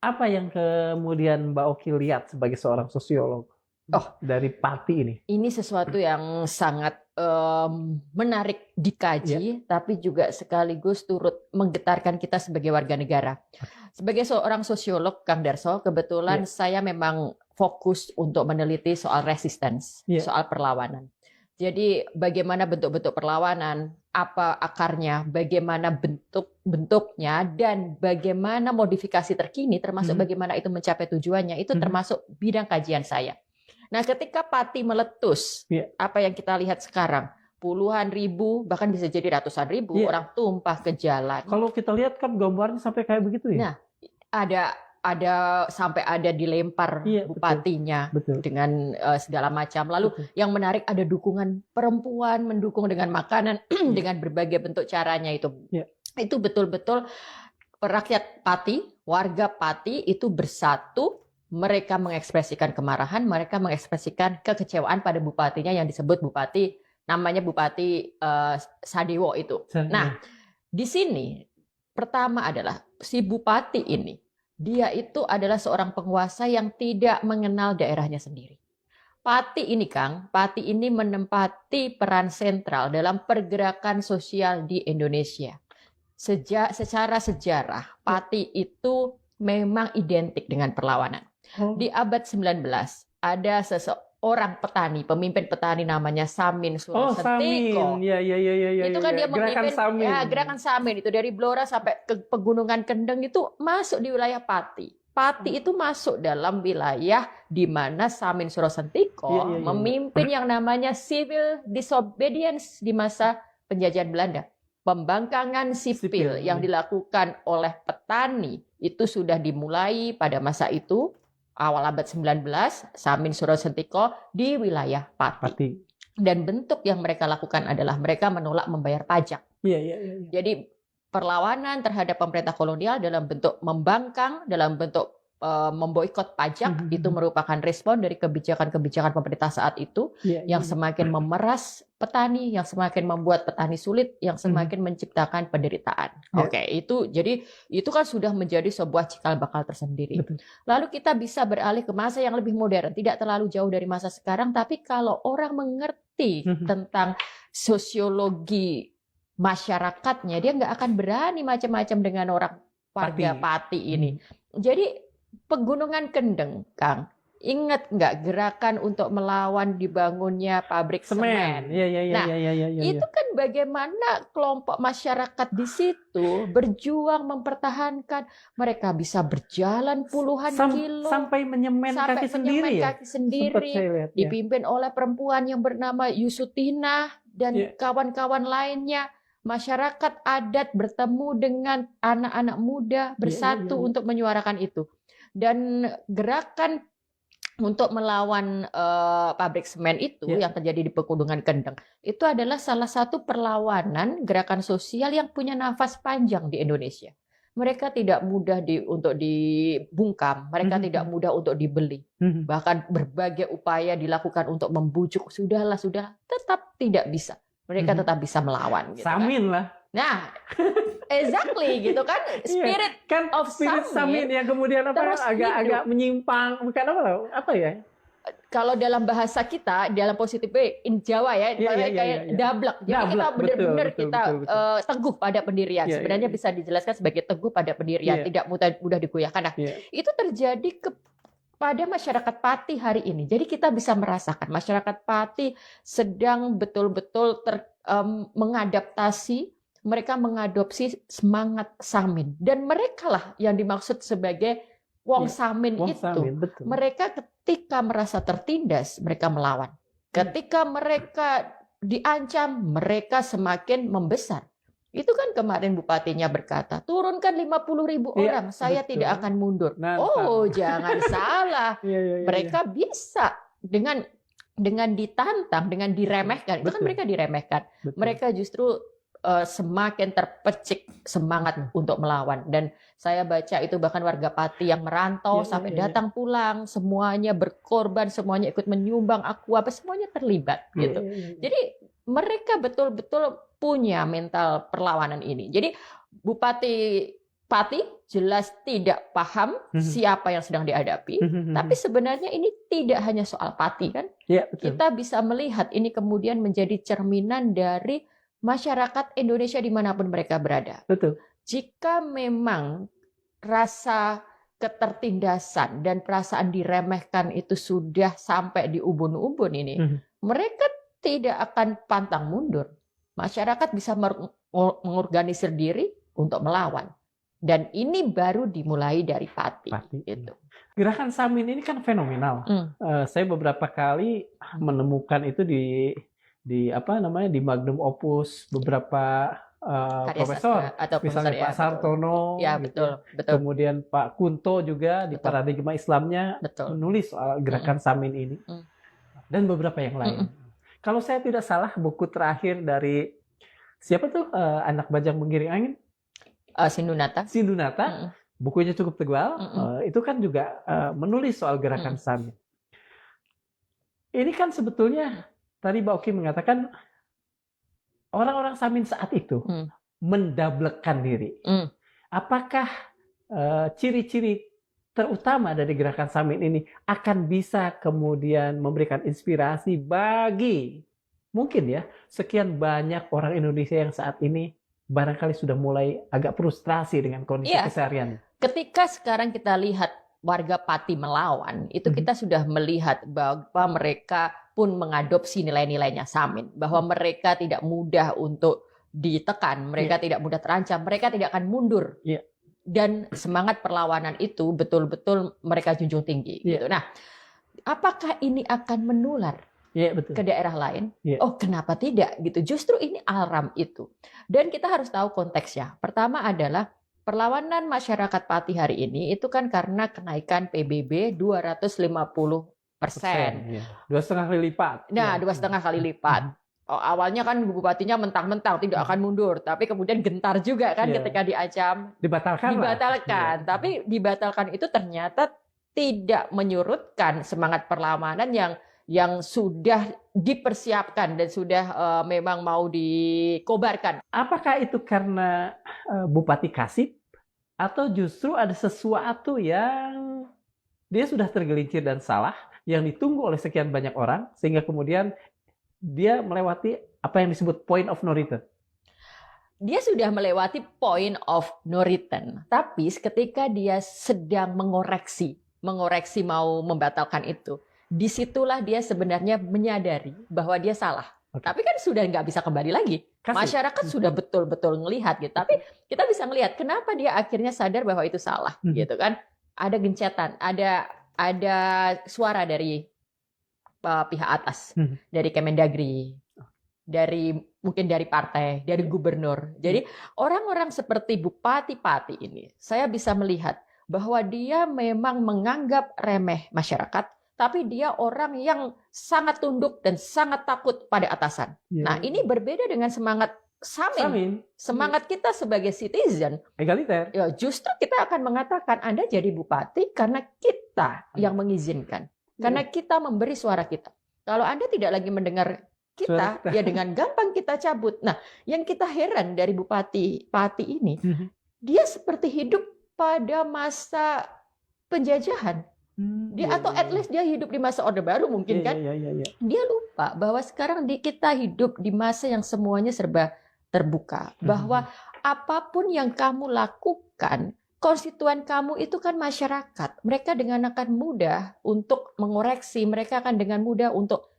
Apa yang kemudian Mbak Oki lihat sebagai seorang sosiolog Oh, dari Pati ini? ini sesuatu yang sangat menarik Ya, dikaji, tapi juga sekaligus turut menggetarkan kita sebagai warga negara. Sebagai seorang sosiolog, Kang Darso, ya, kebetulan saya memang fokus untuk meneliti soal resistance, ya. soal perlawanan. Jadi bagaimana bentuk-bentuk perlawanan, apa akarnya, bagaimana bentuk-bentuknya, dan bagaimana modifikasi terkini, termasuk Mhm. bagaimana itu mencapai tujuannya, itu Mhm. termasuk bidang kajian saya. Nah, ketika Pati meletus, Ya, apa yang kita lihat sekarang, puluhan ribu, bahkan bisa jadi ratusan ribu ya. orang tumpah ke jalan. Kalau kita lihat kan gambarnya sampai kayak begitu ya. Nah, ada sampai ada dilempar Iya, betul, bupatinya betul, dengan segala macam. Lalu betul. yang menarik ada dukungan perempuan, mendukung dengan makanan, Ya, dengan berbagai bentuk caranya itu. ya, Itu betul-betul rakyat Pati, warga Pati itu bersatu. Mereka mengekspresikan kemarahan, mereka mengekspresikan kekecewaan pada bupatinya yang disebut bupati, namanya Bupati Sadewo itu. Nah, ya. di sini pertama adalah si bupati ini, dia itu adalah seorang penguasa yang tidak mengenal daerahnya sendiri. Pati ini, Kang, Pati ini menempati peran sentral dalam pergerakan sosial di Indonesia. Secara sejarah, Ya. Pati itu memang identik dengan perlawanan. Oh, Di abad 19 ada seseorang petani, pemimpin petani namanya Samin oh, Samin, Surasentiko. ya, ya, ya, ya, ya, Itu ya, kan ya. dia Gerakan memimpin Samin. ya gerakan Samin itu dari Blora sampai ke Pegunungan Kendeng itu masuk di wilayah Pati. Pati itu masuk dalam wilayah di mana Samin Ya, Surasentiko ya, ya, ya. memimpin yang namanya civil disobedience di masa penjajahan Belanda. Pembangkangan sipil Sipil. yang Ya. dilakukan oleh petani itu sudah dimulai pada masa itu, awal abad 19, Samin Surasentiko di wilayah Pati. Pati. Dan bentuk yang mereka lakukan adalah mereka menolak membayar pajak. Iya, iya, iya. Jadi perlawanan terhadap pemerintah kolonial dalam bentuk membangkang, dalam bentuk memboikot pajak, itu merupakan respon dari kebijakan-kebijakan pemerintah saat itu Iya, yang iya. semakin memeras petani, yang semakin membuat petani sulit, yang semakin menciptakan penderitaan. Ya. Oke, itu jadi itu kan sudah menjadi sebuah cikal bakal tersendiri. Betul. Lalu kita bisa beralih ke masa yang lebih modern, tidak terlalu jauh dari masa sekarang, tapi kalau orang mengerti tentang sosiologi masyarakatnya, dia nggak akan berani macam-macam dengan orang warga Pati ini. Jadi Pegunungan Kendeng, Kang, ingat nggak gerakan untuk melawan dibangunnya pabrik semen? Iya, iya, iya, Nah, iya, iya, iya. itu kan bagaimana kelompok masyarakat di situ berjuang mempertahankan, mereka bisa berjalan puluhan kilo sampai menyemen sampai kaki sendiri ya. kaki sendiri, Lihat, ya. dipimpin oleh perempuan yang bernama Yusutina dan Ya. kawan-kawan lainnya. Masyarakat adat bertemu dengan anak-anak muda bersatu untuk menyuarakan itu. Dan gerakan untuk melawan pabrik semen itu yang terjadi di Pegunungan Kendeng itu adalah salah satu perlawanan gerakan sosial yang punya nafas panjang di Indonesia. Mereka tidak mudah untuk dibungkam, mereka tidak mudah untuk dibeli. Bahkan berbagai upaya dilakukan untuk membujuk, sudahlah, tetap tidak bisa. Mereka tetap bisa melawan. Gitu, Samin kan? Lah. Nah, exactly gitu kan, spirit kan of Samin yang kemudian agak menyimpang, bukan apa ya? Kalau dalam bahasa kita, dalam positif way, in Jawa ya, kayak dablek. Jadi kita benar-benar kita teguh pada pendirian. Sebenarnya bisa dijelaskan sebagai teguh pada pendirian, tidak mudah digoyahkan. Nah, itu terjadi pada masyarakat Pati hari ini. Jadi kita bisa merasakan masyarakat Pati sedang betul-betul mengadaptasi, mereka mengadopsi semangat Samin. Dan mereka lah yang dimaksud sebagai Wong Samin itu. Betul. Mereka ketika merasa tertindas, mereka melawan. Ketika mereka diancam, mereka semakin membesar. Itu kan kemarin bupatinya berkata, turunkan 50.000 orang, saya tidak akan mundur. Oh, jangan salah. Mereka bisa dengan ditantang, dengan diremehkan. Itu kan mereka diremehkan. Mereka justru semakin terpecik semangat untuk melawan. Dan saya baca itu bahkan warga Pati yang merantau sampai datang pulang, semuanya berkorban, semuanya ikut menyumbang semuanya terlibat gitu. Jadi mereka betul-betul punya mental perlawanan ini. Jadi Bupati Pati jelas tidak paham siapa yang sedang dihadapi, tapi sebenarnya ini tidak hanya soal Pati kan? Ya, betul. Kita bisa melihat ini kemudian menjadi cerminan dari masyarakat Indonesia dimanapun mereka berada. Betul. Jika memang rasa ketertindasan dan perasaan diremehkan itu sudah sampai di ubun-ubun ini, mereka tidak akan pantang mundur. Masyarakat bisa mengorganisir diri untuk melawan. Dan ini baru dimulai dari Pati. Gitu. Gerakan Samin ini kan fenomenal. Saya beberapa kali menemukan itu di Magnum Opus beberapa profesor, atau misalnya Pak Sartono, ya, betul. Kemudian Pak Kunto juga di Paradigma Islamnya menulis soal gerakan Samin ini, dan beberapa yang lain. Kalau saya tidak salah, buku terakhir dari siapa tuh anak bajang menggiring angin? Sindunata. Bukunya cukup tebal. Itu kan juga menulis soal gerakan Samin. Ini kan sebetulnya tadi Mbak Oki mengatakan orang-orang Samin saat itu mendablekan diri. Apakah ciri-ciri terutama dari gerakan Samin ini akan bisa kemudian memberikan inspirasi bagi mungkin ya sekian banyak orang Indonesia yang saat ini barangkali sudah mulai agak frustrasi dengan kondisi keseharian? Ketika sekarang kita lihat warga Pati melawan, itu kita sudah melihat bahwa mereka pun mengadopsi nilai-nilainya Samin, bahwa mereka tidak mudah untuk ditekan, mereka tidak mudah terancam, mereka tidak akan mundur. Dan semangat perlawanan itu betul-betul mereka junjung tinggi. Gitu. Nah, apakah ini akan menular ke daerah lain? Oh, kenapa tidak? Gitu. Justru ini alarm itu. Dan kita harus tahu konteksnya. Pertama adalah perlawanan masyarakat Pati hari ini itu kan karena kenaikan PBB 250%. 2,5 kali lipat. Nah, 2,5 kali lipat. Awalnya kan bupatinya mentang-mentang tidak akan mundur, tapi kemudian gentar juga kan ketika diancam. Dibatalkan. Tapi dibatalkan itu ternyata tidak menyurutkan semangat perlawanan yang sudah dipersiapkan dan sudah memang mau dikobarkan. Apakah itu karena Bupati Kasip atau justru ada sesuatu yang dia sudah tergelincir dan salah yang ditunggu oleh sekian banyak orang sehingga kemudian dia melewati apa yang disebut point of no return? Dia sudah melewati point of no return, tapi ketika dia sedang mengoreksi mau membatalkan itu, disitulah dia sebenarnya menyadari bahwa dia salah. Tapi kan sudah nggak bisa kembali lagi. Masyarakat sudah betul-betul ngelihat gitu. Tapi kita bisa ngelihat kenapa dia akhirnya sadar bahwa itu salah, gitu kan? Ada gencetan, ada suara dari pihak atas, dari Kemendagri, mungkin dari partai, dari gubernur. Jadi orang-orang seperti Bupati Pati ini, saya bisa melihat bahwa dia memang menganggap remeh masyarakat, tapi dia orang yang sangat tunduk dan sangat takut pada atasan. Nah, ini berbeda dengan semangat Samin. Semangat kita sebagai citizen, egaliter. Ya, justru kita akan mengatakan Anda jadi bupati karena kita yang mengizinkan. Karena kita memberi suara kita. Kalau Anda tidak lagi mendengar kita, ya dengan gampang kita cabut. Nah, yang kita heran dari Bupati Pati ini, dia seperti hidup pada masa penjajahan. Atau at least dia hidup di masa Orde Baru mungkin kan. Dia lupa bahwa sekarang kita hidup di masa yang semuanya serba terbuka. Bahwa apapun yang kamu lakukan, konstituen kamu itu kan masyarakat. Mereka dengan akan mudah untuk mengoreksi, mereka akan dengan mudah untuk